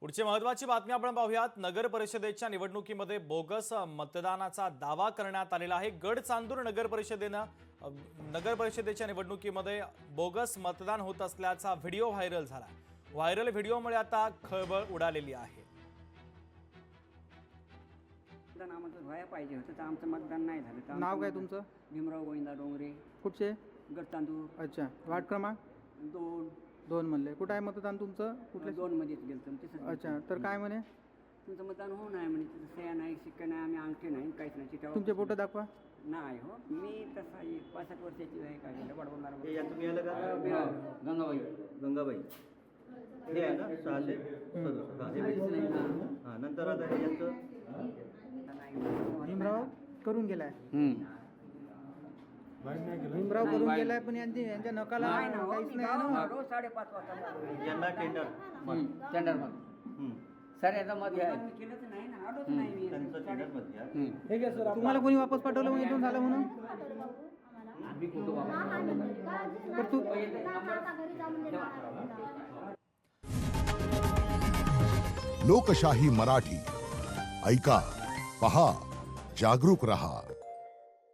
पुढची महत्त्वाची बातमी आपण पाहूयात। नगर परिषदेच्या निवडणुकीमध्ये बोगस मतदानाचा दावा करण्यात आलेला आहे। गडचांदूर नगर परिषदेच्या निवडणुकीमध्ये बोगस मतदान होत असल्याचा व्हिडिओ व्हायरल झाला। व्हायरल व्हिडिओमुळे आता खळबळ उडालेली आहे। मतदानामध्ये व्हायला पाहिजे होतं तर आमचं मतदान नाही झालं तर नाव काय तुमचं? भीमराव गोविंदा डोंगरे, कुठचे? गडचांदूर। अच्छा, वार्ड क्रमांक 2 म्हणले। कुठं आहे मतदान तुमचं? कुठल्या? 2 मध्येच गेलं तिथं। अच्छा, तर काय म्हणे? तुमचं मतदान होऊ नाही म्हणे, तिथं सह्या नाही, शिक्का नाही, आम्ही अंगठी नाही, काहीच नाही, चिठ्ठ्या तुमचे फोटो दाखवा। नाही हो, मी तसा 65 वर्षाची आहे, काय झालं बडबडणार हे याचं मिळालं का? गंगाबाई गंगाबाई हे आहे ना 667 हां हे हां नंतर आता हे याचं भीमराव करून गेलाय। भीमराव करून गेलाय, पण यांच्या नकाला काहीच नाही ना। रोज 5:30 वाजता यांना टेंडर सर याचा मत घ्या, केलंच नाही ना, आलोच नाही मी त्यांचं टेंडरमध्ये घ्या। तुम्हाला कोणी वापस पाठवलं मग इथून झालं म्हणून? तर तू लोकशाही मराठी ऐका, पहा, जागरूक रहा।